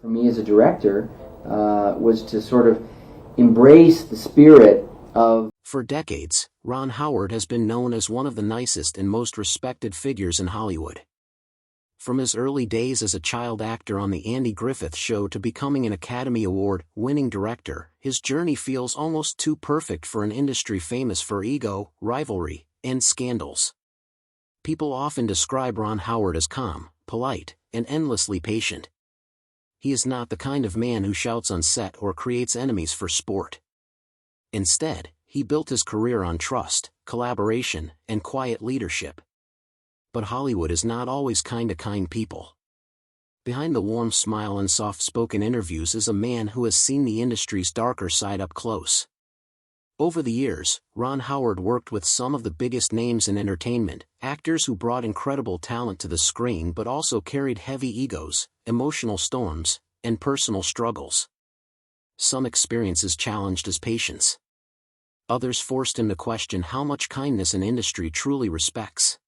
For me as a director, was to sort of embrace the spirit of... For decades, Ron Howard has been known as one of the nicest and most respected figures in Hollywood. From his early days as a child actor on The Andy Griffith Show to becoming an Academy Award-winning director, his journey feels almost too perfect for an industry famous for ego, rivalry, and scandals. People often describe Ron Howard as calm, polite, and endlessly patient. He is not the kind of man who shouts on set or creates enemies for sport. Instead, he built his career on trust, collaboration, and quiet leadership. But Hollywood is not always kind to kind people. Behind the warm smile and soft-spoken interviews is a man who has seen the industry's darker side up close. Over the years, Ron Howard worked with some of the biggest names in entertainment, actors who brought incredible talent to the screen but also carried heavy egos, emotional storms, and personal struggles. Some experiences challenged his patience. Others forced him to question how much kindness an industry truly respects.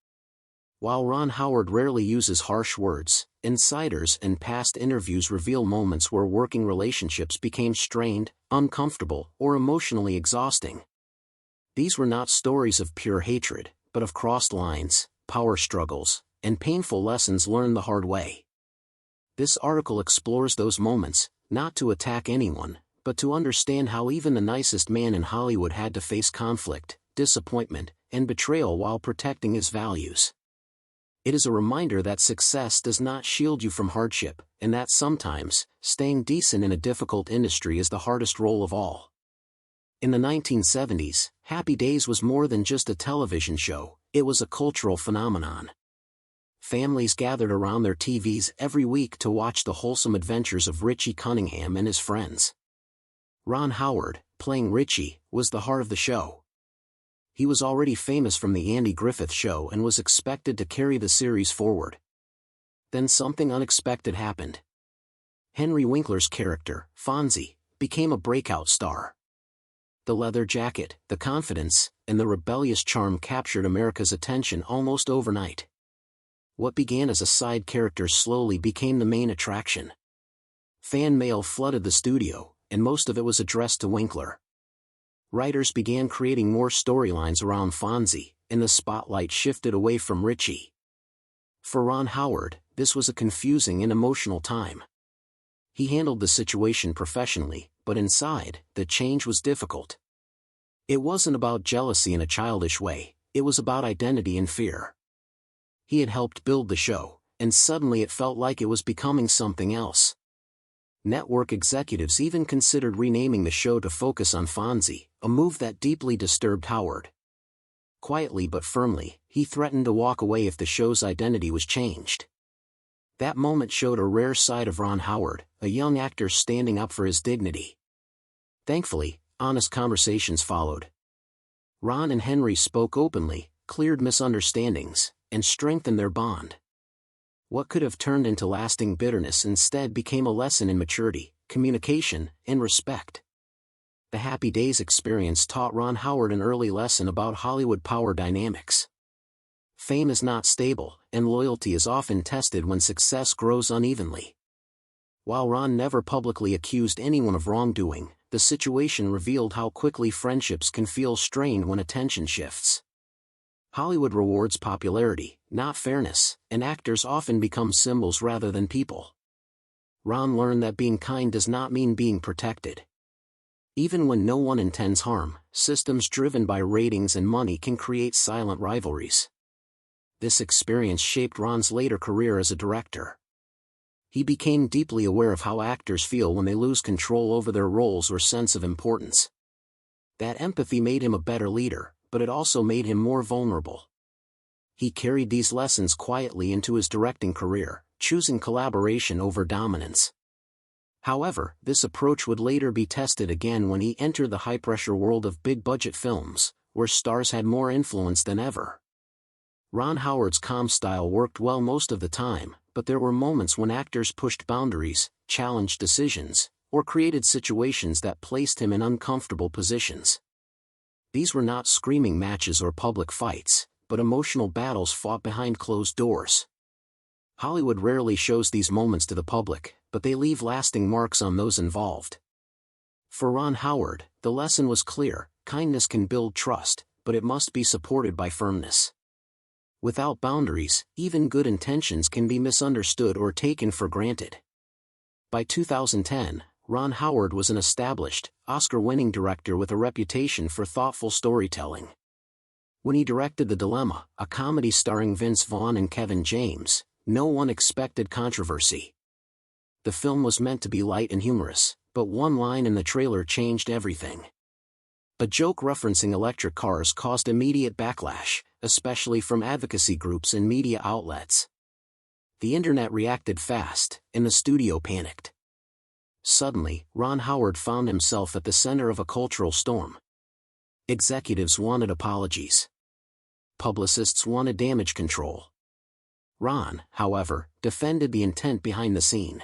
While Ron Howard rarely uses harsh words, insiders and past interviews reveal moments where working relationships became strained, uncomfortable, or emotionally exhausting. These were not stories of pure hatred, but of crossed lines, power struggles, and painful lessons learned the hard way. This article explores those moments, not to attack anyone, but to understand how even the nicest man in Hollywood had to face conflict, disappointment, and betrayal while protecting his values. It is a reminder that success does not shield you from hardship, and that sometimes, staying decent in a difficult industry is the hardest role of all. In the 1970s, Happy Days was more than just a television show, it was a cultural phenomenon. Families gathered around their TVs every week to watch the wholesome adventures of Richie Cunningham and his friends. Ron Howard, playing Richie, was the heart of the show. He was already famous from The Andy Griffith Show and was expected to carry the series forward. Then something unexpected happened. Henry Winkler's character, Fonzie, became a breakout star. The leather jacket, the confidence, and the rebellious charm captured America's attention almost overnight. What began as a side character slowly became the main attraction. Fan mail flooded the studio, and most of it was addressed to Winkler. Writers began creating more storylines around Fonzie, and the spotlight shifted away from Richie. For Ron Howard, this was a confusing and emotional time. He handled the situation professionally, but inside, the change was difficult. It wasn't about jealousy in a childish way, it was about identity and fear. He had helped build the show, and suddenly it felt like it was becoming something else. Network executives even considered renaming the show to focus on Fonzie, a move that deeply disturbed Howard. Quietly but firmly, he threatened to walk away if the show's identity was changed. That moment showed a rare side of Ron Howard, a young actor standing up for his dignity. Thankfully, honest conversations followed. Ron and Henry spoke openly, cleared misunderstandings, and strengthened their bond. What could have turned into lasting bitterness instead became a lesson in maturity, communication, and respect. The Happy Days experience taught Ron Howard an early lesson about Hollywood power dynamics. Fame is not stable, and loyalty is often tested when success grows unevenly. While Ron never publicly accused anyone of wrongdoing, the situation revealed how quickly friendships can feel strained when attention shifts. Hollywood rewards popularity, not fairness, and actors often become symbols rather than people. Ron learned that being kind does not mean being protected. Even when no one intends harm, systems driven by ratings and money can create silent rivalries. This experience shaped Ron's later career as a director. He became deeply aware of how actors feel when they lose control over their roles or sense of importance. That empathy made him a better leader, but it also made him more vulnerable. He carried these lessons quietly into his directing career, choosing collaboration over dominance. However, this approach would later be tested again when he entered the high-pressure world of big-budget films, where stars had more influence than ever. Ron Howard's calm style worked well most of the time, but there were moments when actors pushed boundaries, challenged decisions, or created situations that placed him in uncomfortable positions. These were not screaming matches or public fights, but emotional battles fought behind closed doors. Hollywood rarely shows these moments to the public, but they leave lasting marks on those involved. For Ron Howard, the lesson was clear: kindness can build trust, but it must be supported by firmness. Without boundaries, even good intentions can be misunderstood or taken for granted. By 2010, Ron Howard was an established, Oscar-winning director with a reputation for thoughtful storytelling. When he directed The Dilemma, a comedy starring Vince Vaughn and Kevin James, no one expected controversy. The film was meant to be light and humorous, but one line in the trailer changed everything. A joke referencing electric cars caused immediate backlash, especially from advocacy groups and media outlets. The internet reacted fast, and the studio panicked. Suddenly, Ron Howard found himself at the center of a cultural storm. Executives wanted apologies. Publicists wanted damage control. Ron, however, defended the intent behind the scene.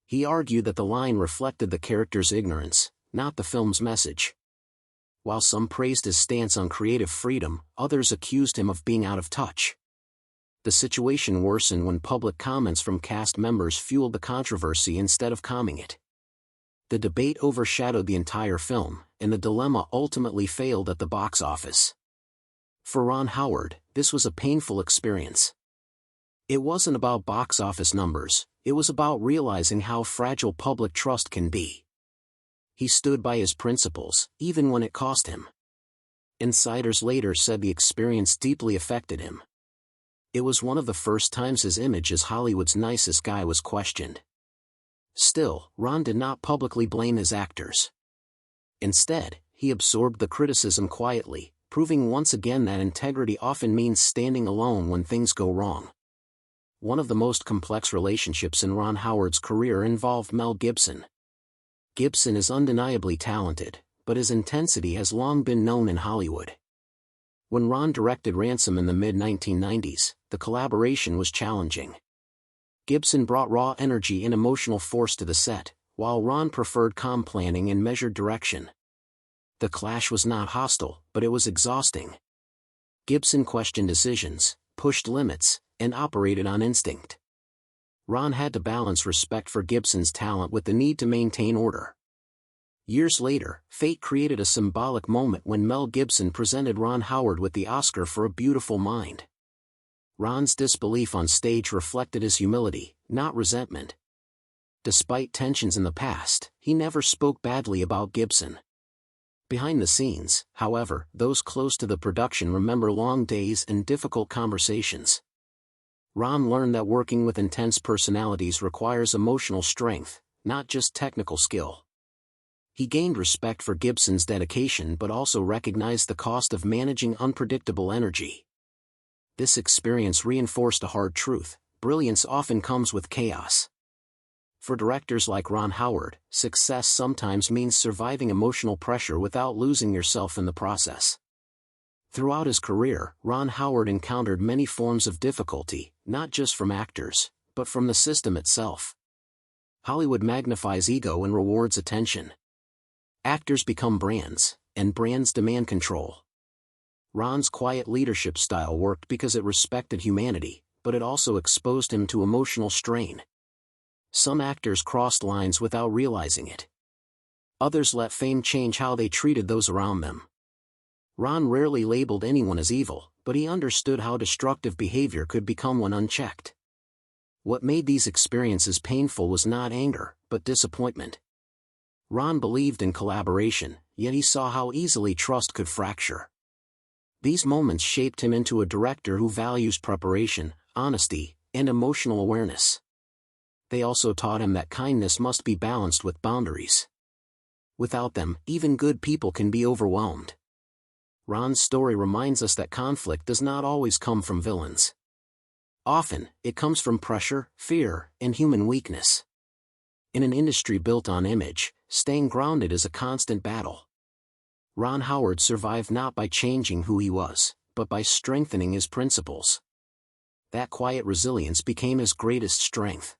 He argued that the line reflected the character's ignorance, not the film's message. While some praised his stance on creative freedom, others accused him of being out of touch. The situation worsened when public comments from cast members fueled the controversy instead of calming it. The debate overshadowed the entire film, and The Dilemma ultimately failed at the box office. For Ron Howard, this was a painful experience. It wasn't about box office numbers, it was about realizing how fragile public trust can be. He stood by his principles, even when it cost him. Insiders later said the experience deeply affected him. It was one of the first times his image as Hollywood's nicest guy was questioned. Still, Ron did not publicly blame his actors. Instead, he absorbed the criticism quietly, proving once again that integrity often means standing alone when things go wrong. One of the most complex relationships in Ron Howard's career involved Mel Gibson. Gibson is undeniably talented, but his intensity has long been known in Hollywood. When Ron directed Ransom in the mid-1990s, the collaboration was challenging. Gibson brought raw energy and emotional force to the set, while Ron preferred calm planning and measured direction. The clash was not hostile, but it was exhausting. Gibson questioned decisions, pushed limits, and operated on instinct. Ron had to balance respect for Gibson's talent with the need to maintain order. Years later, fate created a symbolic moment when Mel Gibson presented Ron Howard with the Oscar for A Beautiful Mind. Ron's disbelief on stage reflected his humility, not resentment. Despite tensions in the past, he never spoke badly about Gibson. Behind the scenes, however, those close to the production remember long days and difficult conversations. Ron learned that working with intense personalities requires emotional strength, not just technical skill. He gained respect for Gibson's dedication but also recognized the cost of managing unpredictable energy. This experience reinforced a hard truth: brilliance often comes with chaos. For directors like Ron Howard, success sometimes means surviving emotional pressure without losing yourself in the process. Throughout his career, Ron Howard encountered many forms of difficulty, not just from actors, but from the system itself. Hollywood magnifies ego and rewards attention. Actors become brands, and brands demand control. Ron's quiet leadership style worked because it respected humanity, but it also exposed him to emotional strain. Some actors crossed lines without realizing it. Others let fame change how they treated those around them. Ron rarely labeled anyone as evil, but he understood how destructive behavior could become when unchecked. What made these experiences painful was not anger, but disappointment. Ron believed in collaboration, yet he saw how easily trust could fracture. These moments shaped him into a director who values preparation, honesty, and emotional awareness. They also taught him that kindness must be balanced with boundaries. Without them, even good people can be overwhelmed. Ron's story reminds us that conflict does not always come from villains. Often, it comes from pressure, fear, and human weakness. In an industry built on image, staying grounded is a constant battle. Ron Howard survived not by changing who he was, but by strengthening his principles. That quiet resilience became his greatest strength.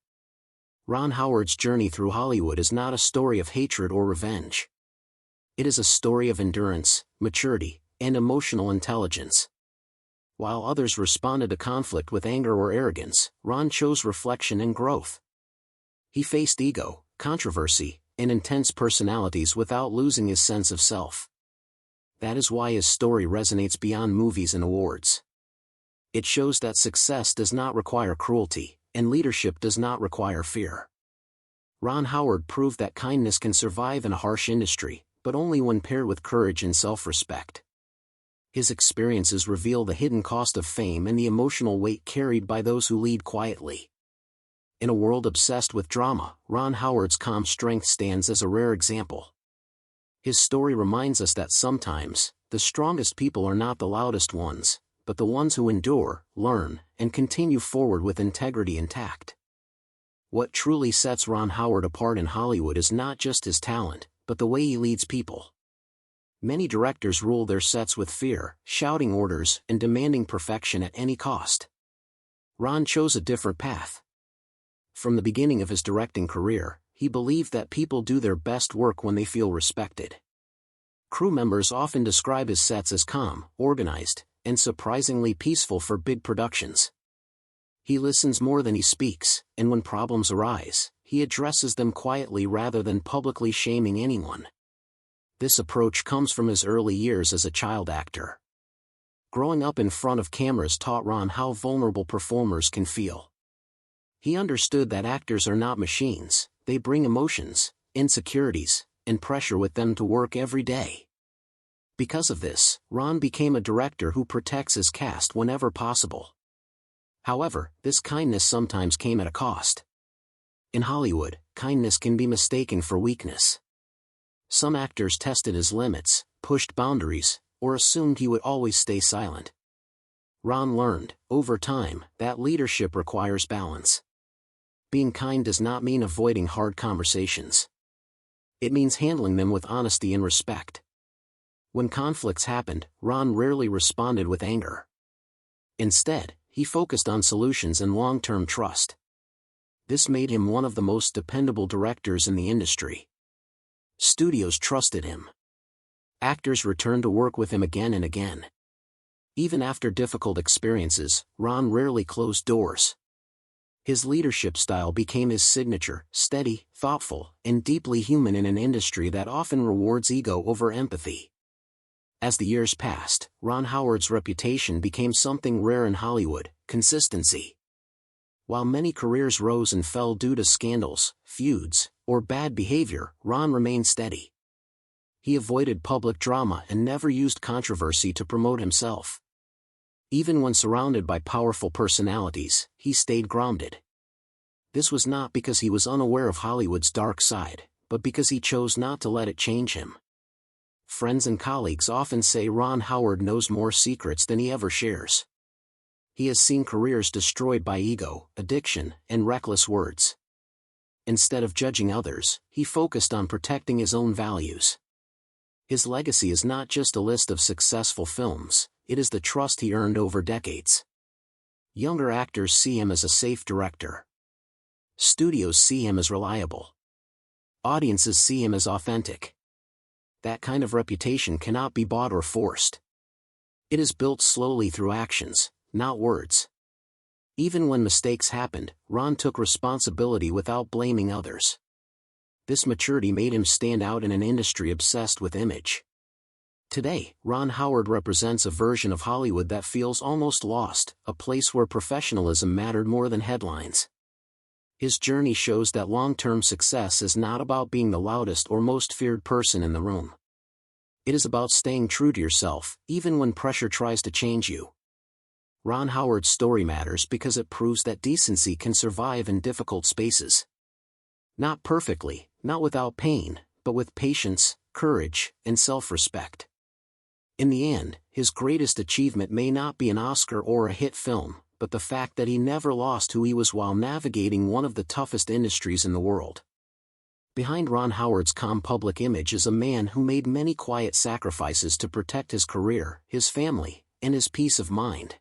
Ron Howard's journey through Hollywood is not a story of hatred or revenge. It is a story of endurance, maturity, and emotional intelligence. While others responded to conflict with anger or arrogance, Ron chose reflection and growth. He faced ego, controversy, and intense personalities without losing his sense of self. That is why his story resonates beyond movies and awards. It shows that success does not require cruelty, and leadership does not require fear. Ron Howard proved that kindness can survive in a harsh industry, but only when paired with courage and self-respect. His experiences reveal the hidden cost of fame and the emotional weight carried by those who lead quietly. In a world obsessed with drama, Ron Howard's calm strength stands as a rare example. His story reminds us that sometimes, the strongest people are not the loudest ones, but the ones who endure, learn, and continue forward with integrity and tact. What truly sets Ron Howard apart in Hollywood is not just his talent, but the way he leads people. Many directors rule their sets with fear, shouting orders, and demanding perfection at any cost. Ron chose a different path. From the beginning of his directing career, he believed that people do their best work when they feel respected. Crew members often describe his sets as calm, organized, and surprisingly peaceful for big productions. He listens more than he speaks, and when problems arise, he addresses them quietly rather than publicly shaming anyone. This approach comes from his early years as a child actor. Growing up in front of cameras taught Ron how vulnerable performers can feel. He understood that actors are not machines, they bring emotions, insecurities, and pressure with them to work every day. Because of this, Ron became a director who protects his cast whenever possible. However, this kindness sometimes came at a cost. In Hollywood, kindness can be mistaken for weakness. Some actors tested his limits, pushed boundaries, or assumed he would always stay silent. Ron learned, over time, that leadership requires balance. Being kind does not mean avoiding hard conversations. It means handling them with honesty and respect. When conflicts happened, Ron rarely responded with anger. Instead, he focused on solutions and long-term trust. This made him one of the most dependable directors in the industry. Studios trusted him. Actors returned to work with him again and again. Even after difficult experiences, Ron rarely closed doors. His leadership style became his signature, steady, thoughtful, and deeply human in an industry that often rewards ego over empathy. As the years passed, Ron Howard's reputation became something rare in Hollywood: consistency. While many careers rose and fell due to scandals, feuds, or bad behavior, Ron remained steady. He avoided public drama and never used controversy to promote himself. Even when surrounded by powerful personalities, he stayed grounded. This was not because he was unaware of Hollywood's dark side, but because he chose not to let it change him. Friends and colleagues often say Ron Howard knows more secrets than he ever shares. He has seen careers destroyed by ego, addiction, and reckless words. Instead of judging others, he focused on protecting his own values. His legacy is not just a list of successful films, it is the trust he earned over decades. Younger actors see him as a safe director. Studios see him as reliable. Audiences see him as authentic. That kind of reputation cannot be bought or forced. It is built slowly through actions, not words. Even when mistakes happened, Ron took responsibility without blaming others. This maturity made him stand out in an industry obsessed with image. Today, Ron Howard represents a version of Hollywood that feels almost lost, a place where professionalism mattered more than headlines. His journey shows that long-term success is not about being the loudest or most feared person in the room. It is about staying true to yourself, even when pressure tries to change you. Ron Howard's story matters because it proves that decency can survive in difficult spaces. Not perfectly, not without pain, but with patience, courage, and self-respect. In the end, his greatest achievement may not be an Oscar or a hit film, but the fact that he never lost who he was while navigating one of the toughest industries in the world. Behind Ron Howard's calm public image is a man who made many quiet sacrifices to protect his career, his family, and his peace of mind.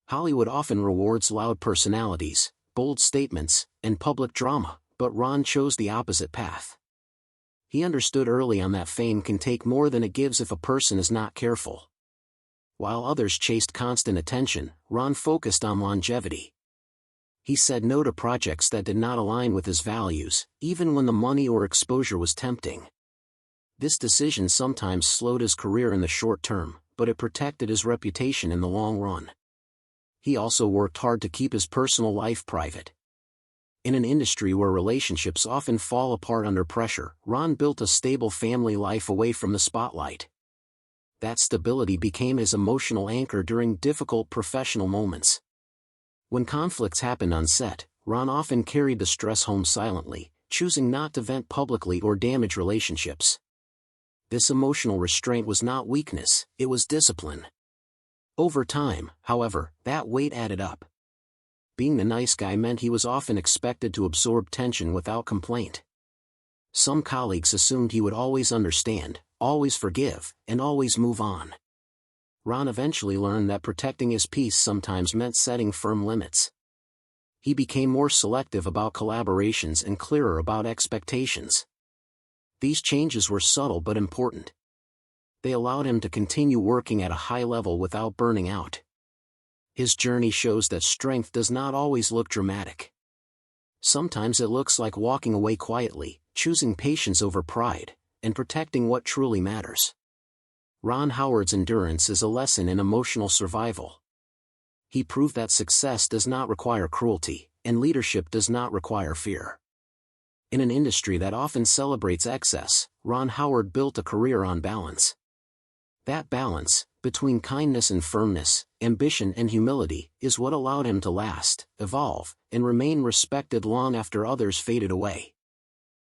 Hollywood often rewards loud personalities, bold statements, and public drama, but Ron chose the opposite path. He understood early on that fame can take more than it gives if a person is not careful. While others chased constant attention, Ron focused on longevity. He said no to projects that did not align with his values, even when the money or exposure was tempting. This decision sometimes slowed his career in the short term, but it protected his reputation in the long run. He also worked hard to keep his personal life private. In an industry where relationships often fall apart under pressure, Ron built a stable family life away from the spotlight. That stability became his emotional anchor during difficult professional moments. When conflicts happened on set, Ron often carried the stress home silently, choosing not to vent publicly or damage relationships. This emotional restraint was not weakness, it was discipline. Over time, however, that weight added up. Being the nice guy meant he was often expected to absorb tension without complaint. Some colleagues assumed he would always understand, always forgive, and always move on. Ron eventually learned that protecting his peace sometimes meant setting firm limits. He became more selective about collaborations and clearer about expectations. These changes were subtle but important. They allowed him to continue working at a high level without burning out. His journey shows that strength does not always look dramatic. Sometimes it looks like walking away quietly, choosing patience over pride, and protecting what truly matters. Ron Howard's endurance is a lesson in emotional survival. He proved that success does not require cruelty, and leadership does not require fear. In an industry that often celebrates excess, Ron Howard built a career on balance. That balance, between kindness and firmness, ambition and humility, is what allowed him to last, evolve, and remain respected long after others faded away.